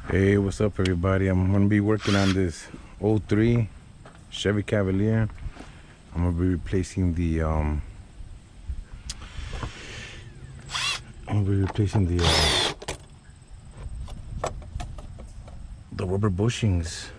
Hey, what's up everybody? I'm gonna be working on this 03 Chevy Cavalier. I'm gonna be replacing the the rubber bushings.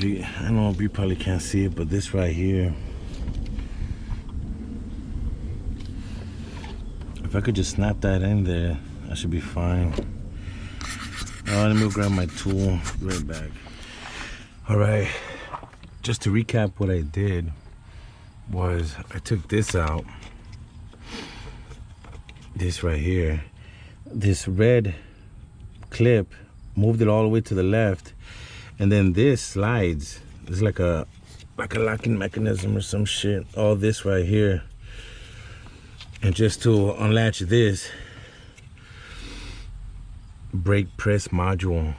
I don't know if you probably can't see it, but this right here, if I could just snap that in there, I should be fine. Let me grab my tool, be right back. All right, just to recap, what I did was I took this out, this right here, this red clip, moved it all the way to the left, and then this slides. It's like a locking mechanism or some shit. All this right here, and just to unlatch this brake press module.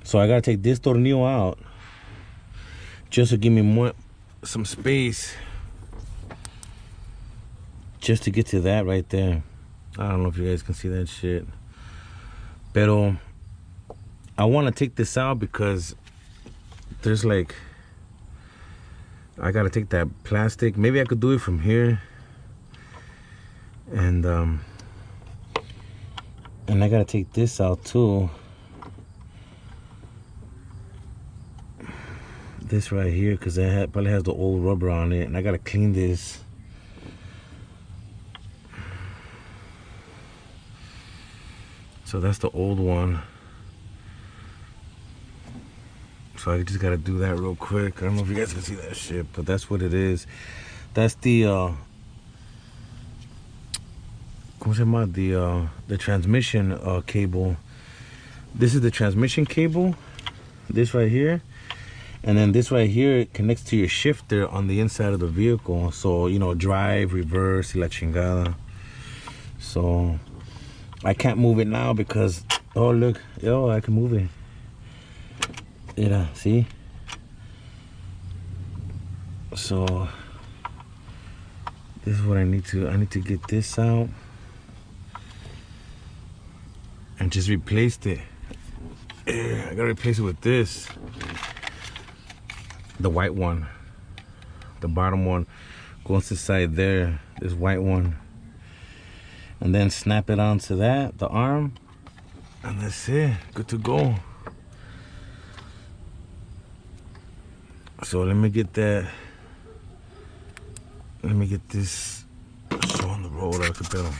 So I gotta take this tornillo out just to give me some space, just to get to that right there. I don't know if you guys can see that shit, pero I want to take this out because there's like, I gotta take that plastic. Maybe I could do it from here, and I gotta take this out too. This right here, because it probably has the old rubber on it, and I gotta clean this. So that's the old one. So I just gotta do that real quick. I don't know if you guys can see that shit, but that's what it is. That's the the transmission cable. This is the transmission cable, this right here, and then this right here connects to your shifter on the inside of the vehicle. So, you know, drive, reverse, y la chingada. So I can't move it now because, oh look, yo, I can move it. Yeah, see? So this is what I need to get this out and just replace it. I gotta replace it with this, the white one, the bottom one goes inside there, this white one, and then snap it onto that, the arm, and that's it, good to go. So let me get that. Let me get this show on the road a little better.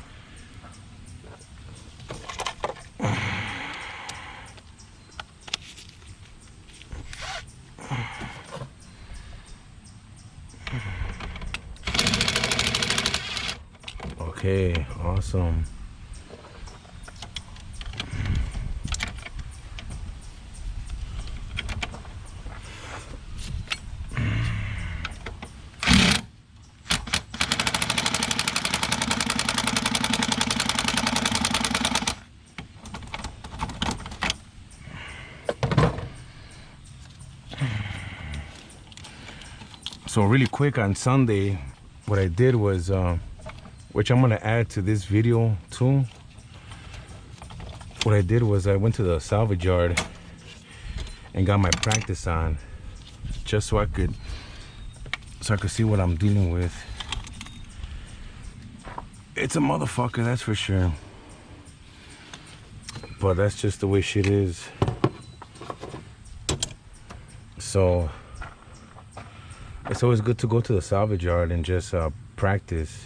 Okay, awesome. So really quick, on Sunday, what I did was, which I'm gonna add to this video too. What I did was I went to the salvage yard and got my practice on, just so I could see what I'm dealing with. It's a motherfucker, that's for sure. But that's just the way shit is. So it's always good to go to the salvage yard and just practice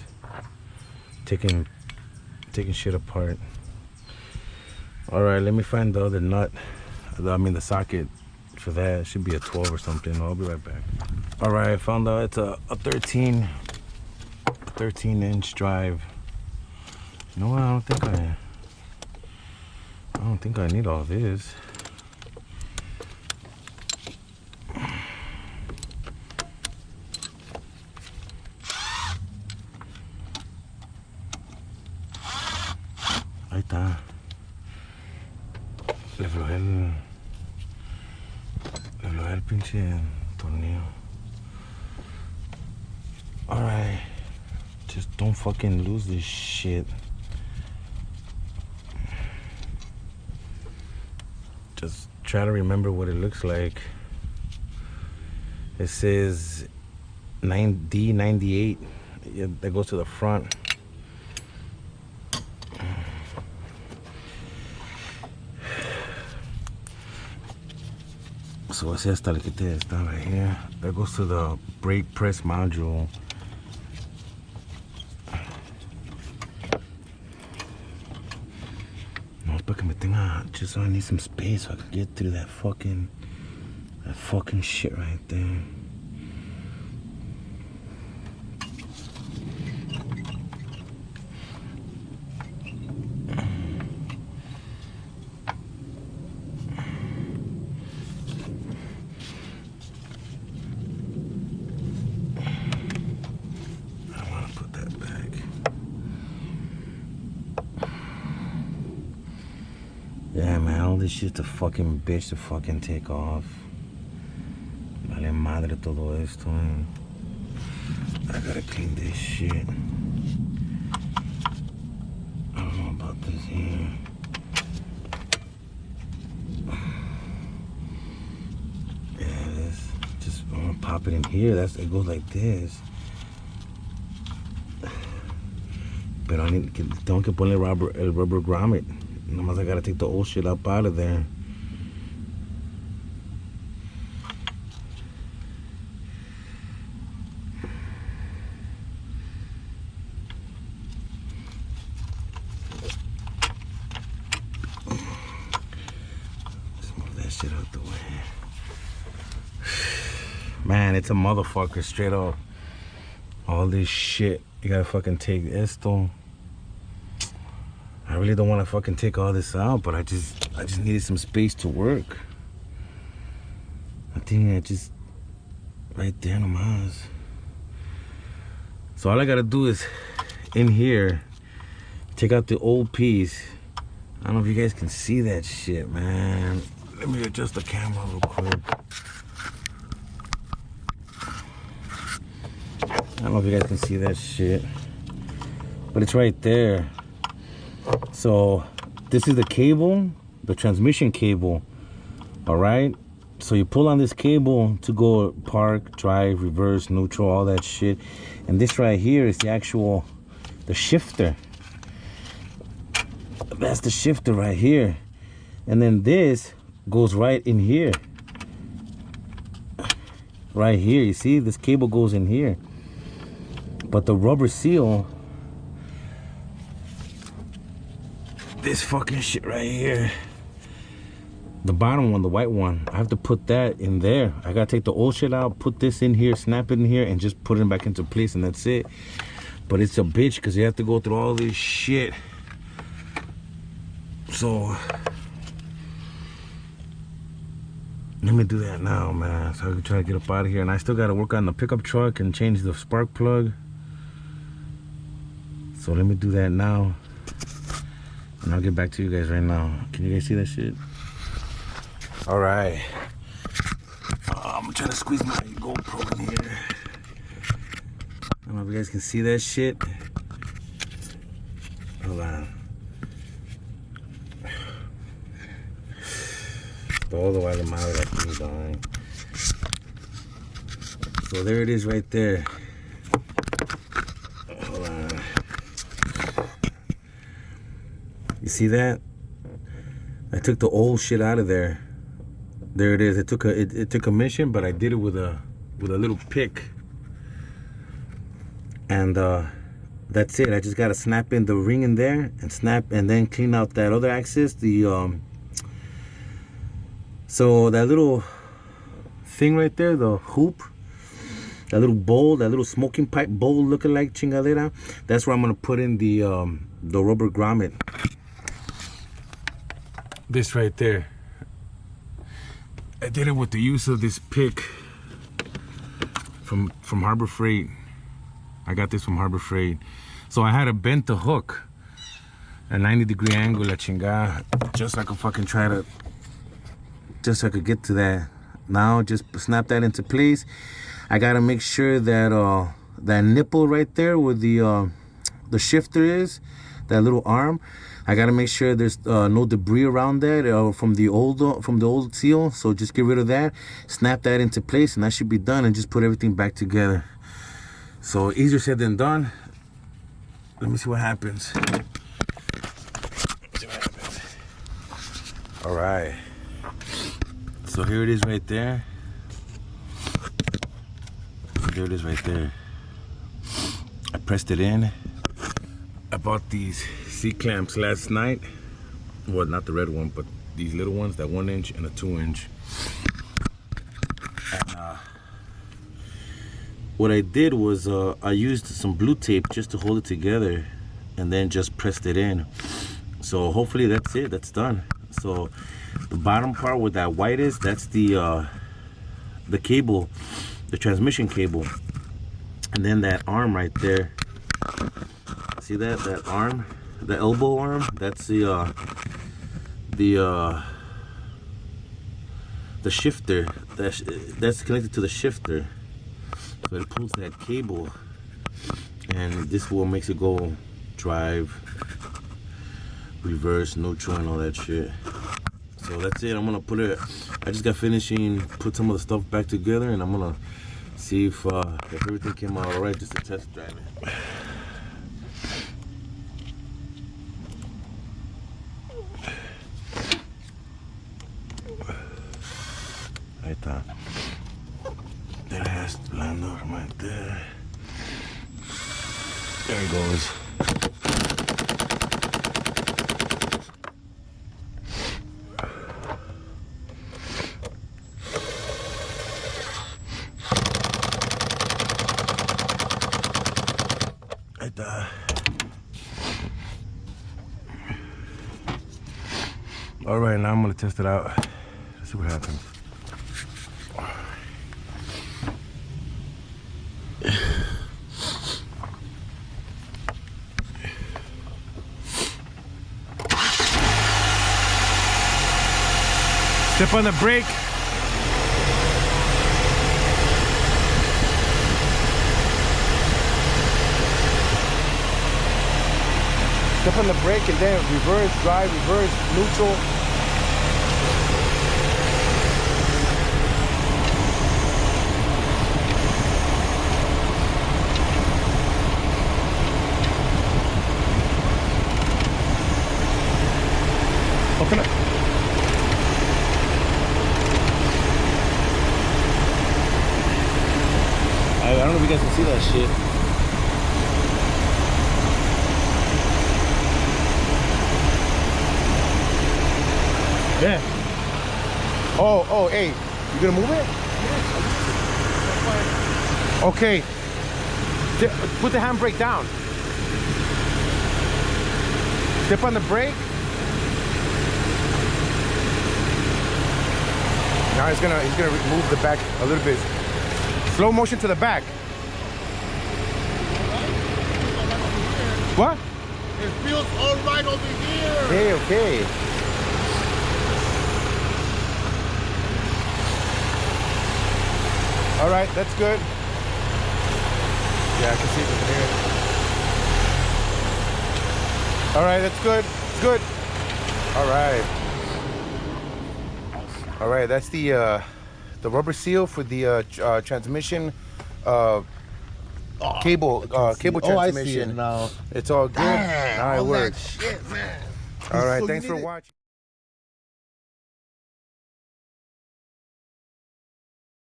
taking shit apart. All right, let me find the other nut. I mean the socket for that should be a 12 or something. I'll be right back. All right, I found out it's a 13 inch drive. You know what? I don't think I need all this. Ahí está. Le aflojé el pinche tornillo. Alright. Just don't fucking lose this shit. Just try to remember what it looks like. It says D98. Yeah, that goes to the front. So ese hasta le quité esta right here. That goes to the brake press module. No, es para que me tenga, just so I need some space so I can get through that fucking shit right there. Yeah, man, all this shit's a fucking bitch to fucking take off. Vale madre todo esto, man. I gotta clean this shit. I don't know about this here. Yeah, this. Just, I'm gonna pop it in here. It goes like this. Pero tengo que ponerle el rubber grommet. Nomás I gotta take the old shit up out of there. Let's move that shit out the way. Man, it's a motherfucker straight up. All this shit. You gotta fucking take esto. I really don't want to fucking take all this out, but I just needed some space to work. I think I just right there nomás. So all I gotta do is in here, take out the old piece. I don't know if you guys can see that shit, man. Let me adjust the camera real quick. I don't know if you guys can see that shit, but it's right there. So this is the cable, the transmission cable. All right, so you pull on this cable to go park, drive, reverse, neutral, all that shit. And this right here is the shifter. That's the shifter right here. And then this goes right in here. Right here, you see this cable goes in here. But the rubber seal, this fucking shit right here, the bottom one, the white one, I have to put that in there. I gotta take the old shit out, put this in here, snap it in here, and just put it back into place, and that's it. But it's a bitch because you have to go through all this shit. So let me do that now, man, so I can try to get up out of here. And I still gotta work on the pickup truck and change the spark plug. So let me do that now, and I'll get back to you guys right now. Can you guys see that shit? All right. I'm trying to squeeze my GoPro in here. I don't know if you guys can see that shit. Hold on. Todo vale madre aquí, dog. So there it is right there. Hold on. You see that? I took the old shit out of there. There it is. It took a mission, but I did it with a little pick. And that's it. I just gotta snap in the ring in there and snap, and then clean out that other axis, the So that little thing right there, the hoop, that little bowl, that little smoking pipe bowl looking like chingadera, that's where I'm gonna put in the rubber grommet. This right there. I did it with the use of this pick from Harbor Freight. I got this from Harbor Freight. So I had to bend the hook at 90-degree angle, la chingada, just so I could fucking try to, just so I could get to that. Now just snap that into place. I gotta make sure that that nipple right there where the shifter is, that little arm, I gotta make sure there's no debris around that from the old seal. So just get rid of that, snap that into place, and that should be done, and just put everything back together. So easier said than done. Let me see what happens. All right. So here it is right there. There it is right there. I pressed it in. I bought these C-clamps last night. Well, not the red one, but these little ones, that 1 inch and a 2 inch. And what I did was I used some blue tape just to hold it together and then just pressed it in. So hopefully that's it, that's done. So the bottom part where that white is, that's the cable, the transmission cable. And then that arm right there, see that arm, the elbow arm, that's the shifter, that's connected to the shifter. So it pulls that cable, and this is what makes it go drive, reverse, neutral, and all that shit. So that's it. I'm gonna put it, I just got finishing put some of the stuff back together, and I'm gonna see if everything came out all right, just to test drive it. Ahí está. There it has to land over right there. There it goes. Right there. All right, now I'm gonna test it out. Let's see what happens. Step on the brake. Step on the brake and then reverse, drive, reverse, neutral. Open it. I don't know if you guys can see that shit. Yeah. Oh, hey, you gonna move it? Okay. Put the handbrake down. Step on the brake. Now he's gonna move the back a little bit. Slow motion to the back. What? It feels all right over here. Okay, okay. All right, that's good. Yeah, I can see it from here. All right, that's good. It's good. All right. All right, that's the rubber seal for the transmission cable transmission. Oh, I see it now. It's all good. Damn, Now it all works. that shit, man. All right, So thanks for watching.